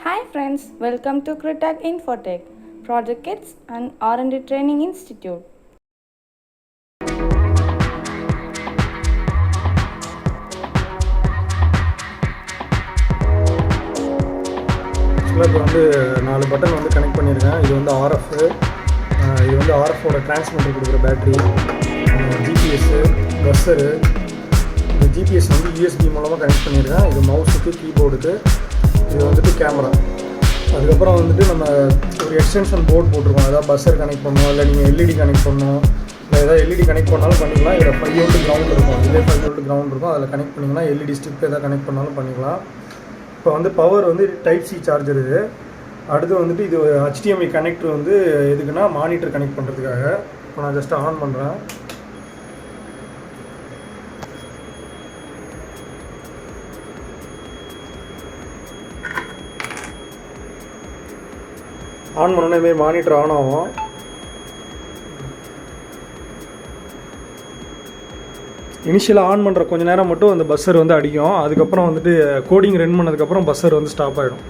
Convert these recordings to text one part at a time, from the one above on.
Hi friends, welcome to Critak Infotech, Project Kids and R&D Training Institute. இப்போ வந்து 4 button வந்து connect பண்ணியிருக்கேன். இது வந்து RF, இது வந்து RFோட டிரான்ஸ்மிட்டர் கொடுக்குற பேட்ரி, ஜிபிஎஸ்ஸு, பஸ்ஸரு. இந்த ஜிபிஎஸ் வந்து USB மூலமாக கனெக்ட் பண்ணியிருக்கேன். இது மவுஸுக்கு, கீபோர்டுக்கு. இது வந்துட்டு கேமரா. அதுக்கப்புறம் வந்துட்டு நம்ம ஒரு எக்ஸ்டென்ஷன் போர்டு போட்டிருக்கோம். ஏதாவது பஸ்ஸர் கனெக்ட் பண்ணணும், இல்லை நீங்கள் LED கனெக்ட் பண்ணணும், இல்லை ஏதாவது LED கனெக்ட் பண்ணாலும் பண்ணிக்கலாம். இதில் 5 வோல்ட் கிரவுண்ட் இருக்கும், இதே 5 வோல்ட் கிரவுண்ட் இருக்கும். அதில் கனெக்ட் பண்ணிங்கன்னா LED ஸ்டிப் எதாவது கனெக்ட் பண்ணாலும் பண்ணிக்கலாம். இப்போ வந்து பவர் வந்து டைப் சி சார்ஜர் இது. அடுத்து வந்துட்டு இது HDMI கனெக்டர் வந்து எதுக்குன்னா மானிட்டர் கனெக்ட் பண்ணுறதுக்காக. இப்போ நான் ஜஸ்ட் ஆன் பண்ணுறேன். ஆன் பண்ணோன்னே இதுமாரி மானிட்டர் ஆன் ஆகும். இனிஷியலாக ஆன் பண்ணுற கொஞ்சம் நேரம் மட்டும் அந்த பஸ்ஸர் வந்து அடிக்கும். அதுக்கப்புறம் வந்துட்டு கோடிங் ரன் பண்ணதுக்கப்புறம் பஸ்ஸர் வந்து ஸ்டாப் ஆகிடும்.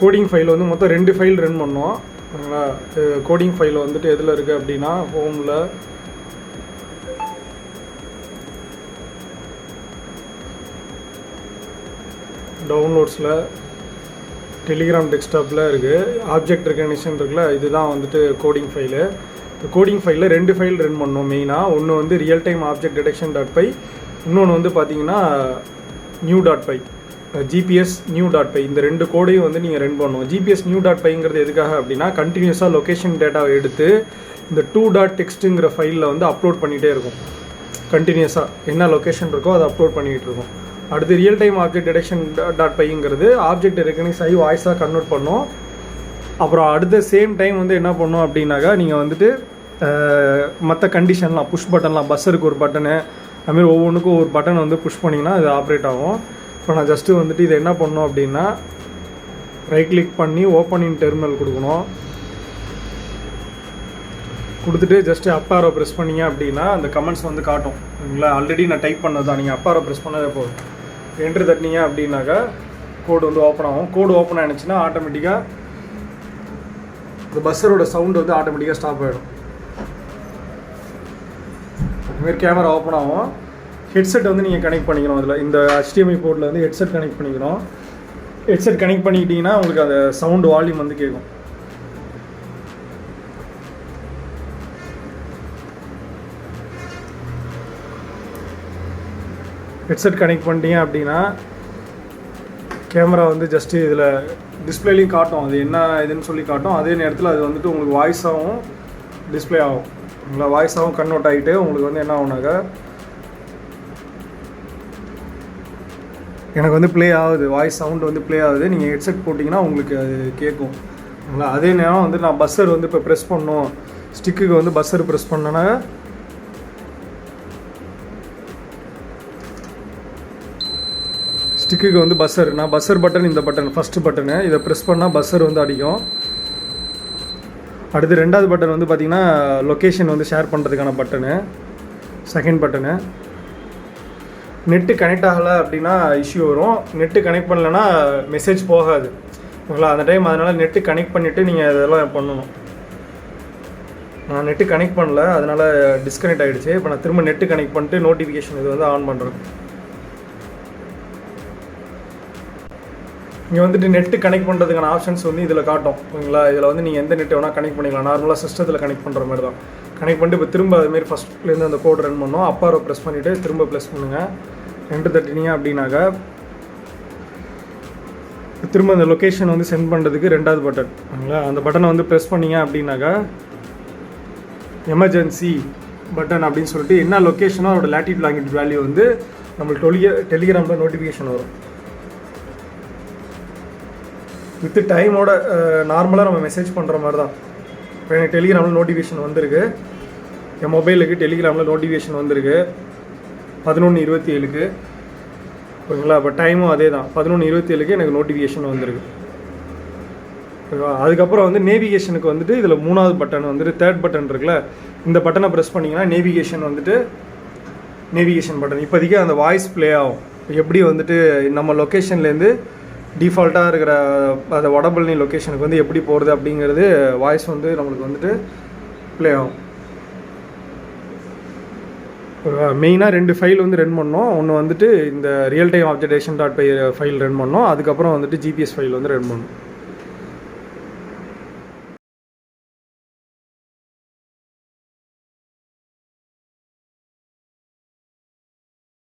கோடிங் ஃபைல் வந்து மொத்தம் 2 ஃபைல் ரன் பண்ணோம். ஓகேங்களா? கோடிங் ஃபைல் வந்துட்டு எதில் இருக்குது அப்படின்னா ஹோமில், டவுன்லோட்ஸில், டெலிகிராம் டெஸ்க்டாப்பில் இருக்குது. ஆப்ஜெக்ட் ரெகக்னிஷன் இருக்குல்ல, இதுதான் வந்துட்டு கோடிங் ஃபைலு. இந்த கோடிங் ஃபைலில் 2 ஃபைல் ரன் பண்ணோம் மெயினாக. ஒன்று வந்து real time object detection .py, இன்னொன்று வந்து பார்த்தீங்கன்னா new.py, GPS new.py. இந்த 2 கோடையும் வந்து நீங்கள் ரன் பண்ணணும். GPS new.pyங்கிறது எதுக்காக அப்படின்னா கண்டினியூஸாக லொக்கேஷன் டேட்டாவை எடுத்து இந்த 2.txt ஃபைலில் வந்து அப்லோட் பண்ணிகிட்டே இருக்கும். கண்டினியூஸாக என்ன லொக்கேஷன் இருக்கோ அதை அப்லோட் பண்ணிகிட்டு இருக்கும். அடுத்து ரியல் டைம் ஆப்ஜெக்ட் டிடெக்ஷன் .pyங்கிறது ஆப்ஜெக்ட் ரெகக்னைஸ் ஆகி வாய்ஸாக கன்வெர்ட் பண்ணும். அப்புறம் அடுத்த சேம் டைம் வந்து என்ன பண்ணும் அப்படின்னாக்கா நீங்கள் வந்துட்டு மற்ற கண்டிஷன்லாம் புஷ் பட்டன்லாம், பஸ்ஸருக்கு ஒரு பட்டனு, அதுமாரி ஒவ்வொன்றுக்கும் ஒரு பட்டன் வந்து புஷ் பண்ணிங்கன்னா அது ஆப்ரேட் ஆகும். இப்போ நான் ஜஸ்ட்டு வந்துட்டு இதை என்ன பண்ணணும் அப்படின்னா ரைட் கிளிக் பண்ணி ஓப்பன் இன் டெர்மினல் கொடுக்கணும். கொடுத்துட்டு ஜஸ்ட்டு அப் ஆரோ ப்ரெஸ் பண்ணிங்க அப்படின்னா அந்த கமெண்ட்ஸ் வந்து காட்டும். ஓகேங்களா? ஆல்ரெடி நான் டைப் பண்ணது தான். நீங்கள் அப் ஆரோ ப்ரெஸ் பண்ணதே போதும். என்ட்ரு தட்டினீங்க அப்படின்னாக்கா கோடு வந்து ஓப்பன் ஆகும். கோடு ஓப்பன் ஆகிடுச்சுன்னா ஆட்டோமேட்டிக்காக இந்த பஸ்ஸரோட சவுண்டு வந்து ஆட்டோமேட்டிக்காக ஸ்டாப் ஆகிடும். இதுமாரி கேமரா ஓப்பன் ஆகும். ஹெட்செட் வந்து நீங்கள் கனெக்ட் பண்ணிக்கணும். அதில் இந்த HDMI போர்ட்டில் வந்து ஹெட்செட் கனெக்ட் பண்ணிக்கணும். ஹெட்செட் கனெக்ட் பண்ணிக்கிட்டிங்கன்னா உங்களுக்கு அந்த சவுண்டு வால்யூம் வந்து கேட்கும். ஹெட்செட் கனெக்ட் பண்ணிட்டீங்க அப்படின்னா கேமரா வந்து ஜஸ்ட்டு இதில் டிஸ்பிளேலையும் காட்டும், அது என்ன இதுன்னு சொல்லி காட்டும். அதே நேரத்தில் அது வந்துட்டு உங்களுக்கு வாய்ஸாகவும் டிஸ்பிளே ஆகும். உங்களை வாய்ஸாகவும் கன்வெர்ட் ஆகிட்டு உங்களுக்கு வந்து என்ன ஆகுனாக்கா எனக்கு வந்து ப்ளே ஆகுது, வாய்ஸ் சவுண்டு வந்து ப்ளே ஆகுது. நீங்கள் ஹெட்செட் போட்டிங்கன்னா உங்களுக்கு அது கேட்கும். ஓகேங்களா? அதே நேரம் வந்து நான் பஸ்ஸர் வந்து இப்போ ப்ரெஸ் பண்ணணும், ஸ்டிக்குக்கு வந்து பஸ்ஸர் ப்ரெஸ் பண்ணேன்னா ஸ்டிக்குக்கு வந்து பஸ்ஸர், நான் பஸ்ஸர் பட்டன், இந்த பட்டன் ஃபஸ்ட்டு பட்டனு, இதை ப்ரெஸ் பண்ணால் பஸ்ஸர் வந்து அடிக்கும். அடுத்து 2வது பட்டன் வந்து பார்த்திங்கன்னா லொக்கேஷன் வந்து ஷேர் பண்ணுறதுக்கான button, second button. Net connect ஆகலை அப்படின்னா இஷ்யூ வரும். நெட்டு கனெக்ட் பண்ணலைன்னா மெசேஜ் போகாது. ஓகேங்களா? அந்த டைம் அதனால் நெட்டு கனெக்ட் பண்ணிவிட்டு நீங்கள் இதெல்லாம் பண்ணணும். நான் நெட்டு கனெக்ட் பண்ணல, அதனால் டிஸ்கனெக்ட் ஆகிடுச்சு. இப்போ நான் திரும்ப நெட்டு கனெக்ட் பண்ணிட்டு நோட்டிஃபிகேஷன் இது வந்து ஆன் பண்ணுறேன். இங்கே வந்துட்டு நெட்டு கனெக்ட் பண்ணுறதுக்கான ஆப்ஷன்ஸ் வந்து இதில் காட்டும். ஓகேங்களா? இதில் வந்து நீங்கள் எந்த நெட்டு வேணால் கனெக்ட் பண்ணிக்கலாம். நார்மலாக சிஸ்டத்தில் கனெக்ட் பண்ணுற மாதிரி தான். கனெக்ட் பண்ணிட்டு இப்போ திரும்ப அதுமாரி ஃபஸ்ட்லேருந்து அந்த கோட் ரன் பண்ணோம். அப் ஆரோ ப்ரெஸ் பண்ணிவிட்டு திரும்ப ப்ரெஸ் பண்ணுங்கள். என்ட்ரு தட்டினீங்க அப்படின்னாக்கா திரும்ப அந்த லொக்கேஷன் வந்து சென்ட் பண்ணுறதுக்கு 2வது பட்டன். ஓகேங்களா? அந்த பட்டனை வந்து ப்ரெஸ் பண்ணிங்க அப்படின்னாக்கா எமர்ஜென்சி பட்டன் அப்படின்னு சொல்லிட்டு என்ன லொக்கேஷனோ அதோட லேட்டிட் லாங்கிட் வேல்யூ வந்து நம்மளுக்கு டெலிகிராமில் நோட்டிஃபிகேஷன் வரும். வித்து டைமோட நார்மலாக நம்ம மெசேஜ் பண்ணுற மாதிரி தான். இப்போ எனக்கு டெலிகிராமில் நோட்டிஃபிகேஷன் வந்திருக்கு, என் மொபைலுக்கு டெலிகிராமில் நோட்டிஃபிகேஷன் வந்திருக்கு 11:27. ஓகேங்களா? இப்போ டைமும் அதே தான், 11:27 எனக்கு நோட்டிஃபிகேஷன் வந்திருக்கு. அதுக்கப்புறம் வந்து நேவிகேஷனுக்கு வந்துட்டு இதில் 3வது பட்டன் வந்துட்டு தேர்ட் பட்டன் இருக்குல்ல, இந்த பட்டனை ப்ரெஸ் பண்ணிங்கன்னா நேவிகேஷன் வந்துட்டு நேவிகேஷன் பட்டன் இப்போதைக்கு அந்த வாய்ஸ் ப்ளே ஆகும். எப்படி வந்துட்டு நம்ம லொக்கேஷன்லேருந்து டிஃபால்ட்டாக இருக்கிற அந்த வடபழனி லொக்கேஷனுக்கு வந்து எப்படி போகிறது அப்படிங்கிறது வாய்ஸ் வந்து நம்மளுக்கு வந்துட்டு ப்ளே ஆகும். மெயினாக 2 ஃபைல் வந்து ரன் பண்ணோம். ஒன்று வந்துட்டு இந்த ரியல் டைம் ஆப்ஜெக்டேஷன்.py ஃபைல் ரன் பண்ணோம். அதுக்கப்புறம் வந்துட்டு ஜிபிஎஸ் ஃபைல் வந்து ரன் பண்ணோம்.